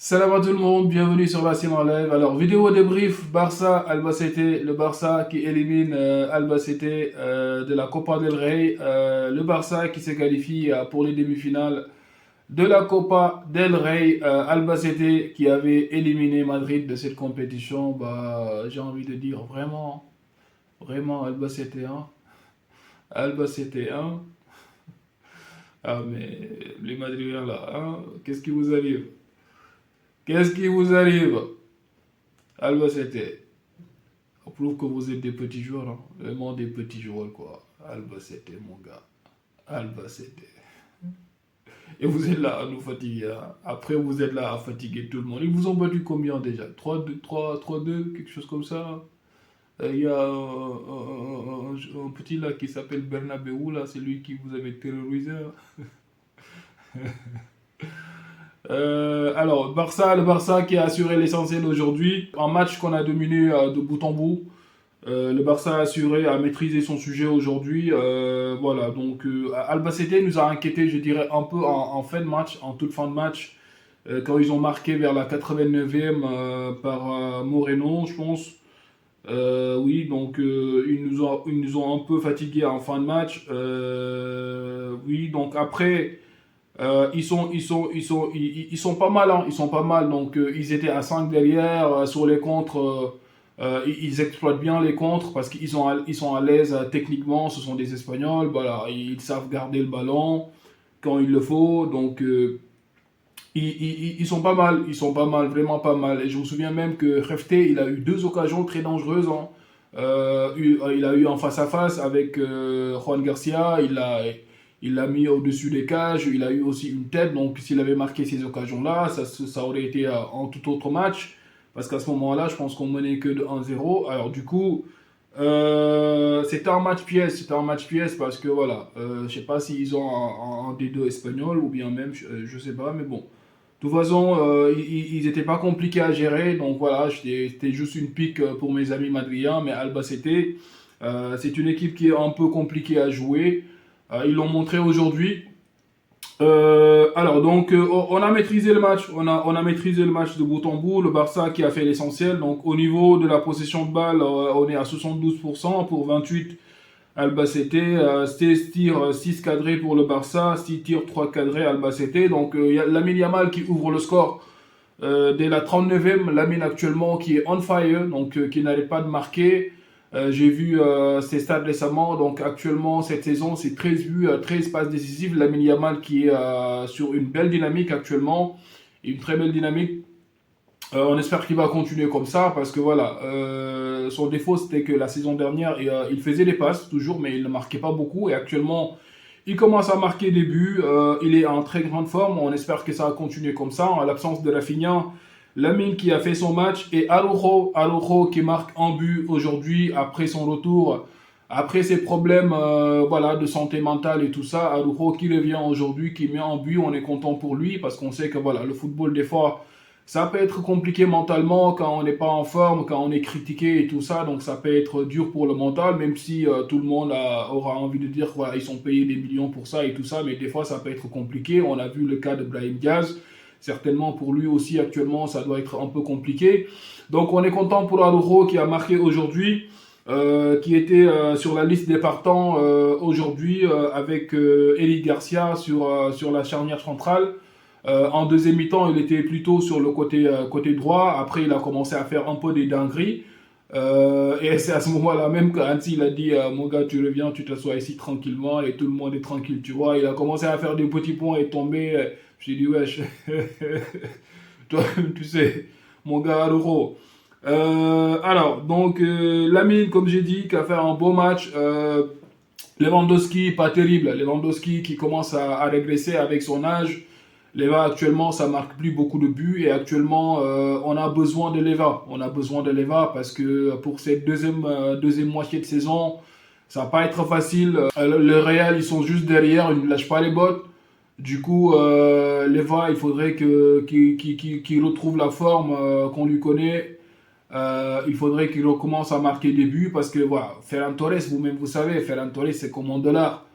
Salam à tout le monde, bienvenue sur la scène en live. Alors, vidéo débrief, Barça, Albacete, le Barça qui élimine Albacete de la Copa del Rey. Le Barça qui se qualifie pour les demi-finales de la Copa del Rey. Albacete qui avait éliminé Madrid de cette compétition. J'ai envie de dire vraiment, vraiment Albacete 1. Albacete 1. Ah, mais les Madridiens là, hein, qu'est-ce qui vous arrive? Qu'est-ce qui vous arrive? Albacete. On prouve que vous êtes des petits joueurs, hein. Vraiment des petits joueurs, quoi. Albacete, mon gars. Albacete. Et vous êtes là à nous fatiguer, hein. Après, vous êtes là à fatiguer tout le monde. Ils vous ont battu combien déjà? 3-2, 3-2, quelque chose comme ça. Il y a un petit là qui s'appelle Bernabeu, là, c'est lui qui vous avait terrorisé, hein. Alors, le Barça qui a assuré l'essentiel aujourd'hui. Un match qu'on a dominé de bout en bout. Le Barça a assuré, a maîtrisé son sujet aujourd'hui. Voilà, donc Albacete nous a inquiété, je dirais, un peu en fin de match, en toute fin de match, quand ils ont marqué vers la 89e par Moreno, je pense. Oui, donc ils nous ont un peu fatigués en fin de match. Oui, donc après. Ils sont pas mal, hein, ils sont pas mal. Donc, ils étaient à 5 derrière. Sur les contres, ils exploitent bien les contres parce ils sont à l'aise techniquement. Ce sont des Espagnols. Voilà, ils savent garder le ballon quand il le faut. Donc, ils sont pas mal. Ils sont pas mal, vraiment pas mal. Et je me souviens même que Hefte, il a eu deux occasions très dangereuses, hein. Il a eu en face à face avec Juan Garcia. Il l'a mis au-dessus des cages, il a eu aussi une tête, donc s'il avait marqué ces occasions-là, ça aurait été un tout autre match, parce qu'à ce moment-là, je pense qu'on menait que de 1-0. Alors du coup, c'était un match pièce parce que voilà, je sais pas s'ils ont un D2 espagnol ou bien même, je sais pas, mais bon. De toute façon, ils n'étaient pas compliqués à gérer, donc voilà, c'était juste une pique pour mes amis madriens, mais Albacete, c'est une équipe qui est un peu compliquée à jouer. Ils l'ont montré aujourd'hui. Alors donc on a maîtrisé le match, on a maîtrisé le match de bout en bout. Le Barça qui a fait l'essentiel. Donc au niveau de la possession de balle, on est à 72% pour 28 Albacete. 16 tirs, 6 cadrés pour le Barça, 6 tirs, 3 cadrés Albacete. Donc il y a Lamine Yamal qui ouvre le score dès la 39e. Lamine actuellement qui est on fire, donc qui n'arrête pas de marquer. J'ai vu ses stats récemment, donc actuellement cette saison c'est 13 buts, 13 passes décisives. Lamine Yamal qui est sur une belle dynamique actuellement, une très belle dynamique. On espère qu'il va continuer comme ça parce que voilà, son défaut c'était que la saison dernière il faisait des passes toujours mais il ne marquait pas beaucoup et actuellement il commence à marquer des buts, il est en très grande forme, on espère que ça va continuer comme ça en l'absence de Rafinha. Lamine qui a fait son match et Araujo qui marque un but aujourd'hui après son retour, après ses problèmes voilà, de santé mentale et tout ça. Araujo qui revient aujourd'hui, qui met un but, on est content pour lui parce qu'on sait que voilà, le football des fois ça peut être compliqué mentalement quand on n'est pas en forme, quand on est critiqué et tout ça, donc ça peut être dur pour le mental, même si tout le monde aura envie de dire voilà, ils sont payés des millions pour ça et tout ça, mais des fois ça peut être compliqué. On a vu le cas de Brahim Diaz. Certainement pour lui aussi actuellement ça doit être un peu compliqué. Donc on est content pour Araujo qui a marqué aujourd'hui, qui était sur la liste des partants aujourd'hui avec Eric Garcia sur la charnière centrale. En deuxième mi-temps, il était plutôt sur le côté droit. Après, il a commencé à faire un peu des dingueries. Et c'est à ce moment-là même qu'Anti il a dit mon gars, tu reviens, tu t'assois ici tranquillement et tout le monde est tranquille, tu vois. Il a commencé à faire des petits points et tomber. J'ai dit, wesh, toi, tu sais, mon gars Araujo. Alors, donc, Lamine, comme j'ai dit, qui a fait un beau match. Lewandowski, pas terrible. Lewandowski qui commence à régresser avec son âge. Leva actuellement, ça marque plus beaucoup de buts et actuellement, on a besoin de Leva. On a besoin de Leva parce que pour cette deuxième moitié de saison, ça va pas être facile. Le Real, ils sont juste derrière, ils ne lâchent pas les bottes. Du coup, Leva, il faudrait qu'il retrouve la forme qu'on lui connaît. Il faudrait qu'il recommence à marquer des buts parce que voilà, Ferran Torres, vous-même vous savez, Ferran Torres c'est comme un dollar.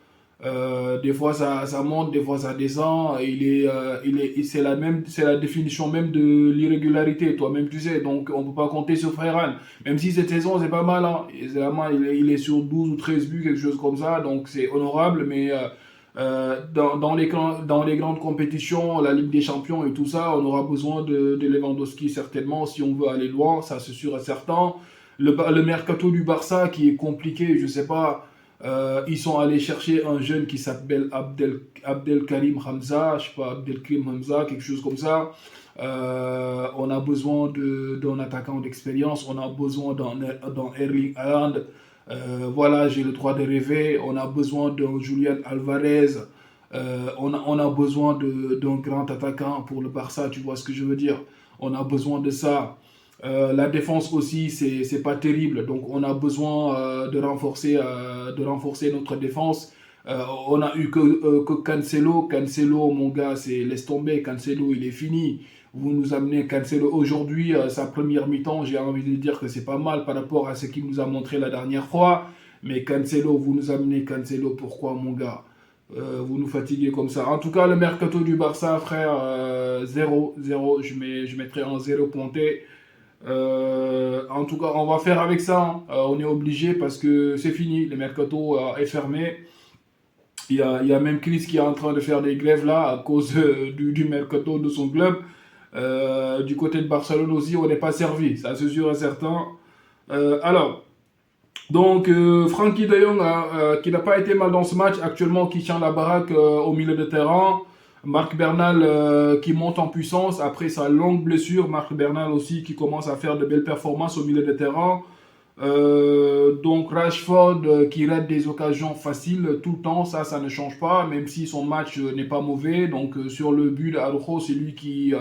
Des fois ça monte, des fois ça descend. C'est la définition même de l'irrégularité, toi-même tu sais. Donc on peut pas compter sur Ferran. Même si cette saison c'est pas mal, hein. Vraiment, il est sur 12 ou 13 buts, quelque chose comme ça. Donc c'est honorable, mais dans les grandes compétitions, la Ligue des Champions et tout ça, on aura besoin de Lewandowski certainement si on veut aller loin, ça c'est sûr et certain. Le mercato du Barça qui est compliqué, je sais pas. Ils sont allés chercher un jeune qui s'appelle Abdelkarim Hamza, je sais pas, Abdelkrim Hamza, quelque chose comme ça. On a besoin d'un attaquant d'expérience, on a besoin d'un Erling Haaland. Voilà, j'ai le droit de rêver. On a besoin d'un Julian Alvarez. On a besoin d'un grand attaquant pour le Barça, tu vois ce que je veux dire. On a besoin de ça. La défense aussi, c'est pas terrible. Donc, on a besoin de renforcer notre défense. On a eu que Cancelo. Cancelo, mon gars, laisse tomber. Cancelo, il est fini. Vous nous amenez Cancelo aujourd'hui, sa première mi-temps, j'ai envie de dire que c'est pas mal par rapport à ce qu'il nous a montré la dernière fois. Mais Cancelo, vous nous amenez Cancelo, pourquoi, mon gars? Vous nous fatiguez comme ça. En tout cas, le mercato du Barça, frère, 0, 0. Je mettrai un 0 pointé. En tout cas, on va faire avec ça, hein. On est obligé parce que c'est fini. Le mercato est fermé. Il y a même Chris qui est en train de faire des grèves là à cause du mercato de son club. Du côté de Barcelone aussi, on n'est pas servi. Ça, c'est sûr et certain. Alors, donc, Frankie de Jong, qui n'a pas été mal dans ce match, actuellement qui tient la baraque au milieu de terrain. Marc Bernal qui monte en puissance après sa longue blessure. Marc Bernal aussi qui commence à faire de belles performances au milieu de terrain. Donc Rashford qui rate des occasions faciles tout le temps, ça ne change pas, même si son match n'est pas mauvais. Donc sur le but d'Araujo, c'est lui qui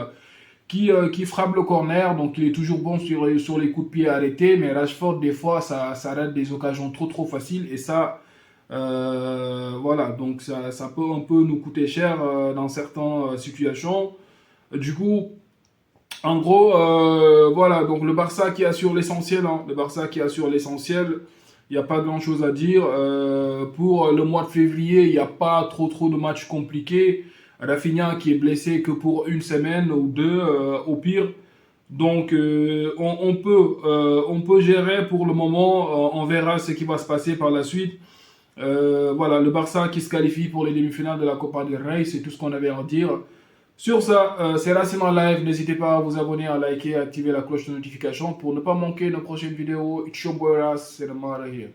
frappe le corner, donc il est toujours bon sur les coups de pied arrêtés, mais Rashford, des fois, ça rate des occasions trop faciles, et ça, voilà, donc ça peut un peu nous coûter cher dans certaines situations. Du coup, en gros, voilà, donc le Barça qui assure l'essentiel, hein, le Barça qui assure l'essentiel, il n'y a pas grand-chose à dire. Pour le mois de février, il n'y a pas trop de matchs compliqués. Rafinha qui est blessé que pour une semaine ou deux au pire. Donc on peut gérer pour le moment. On verra ce qui va se passer par la suite. Voilà, le Barça qui se qualifie pour les demi-finales de la Copa del Rey, c'est tout ce qu'on avait à dire. Sur ça, c'est Racine en live. N'hésitez pas à vous abonner, à liker, à activer la cloche de notification pour ne pas manquer nos prochaines vidéos. It's your boy Ras, c'est le Mara here.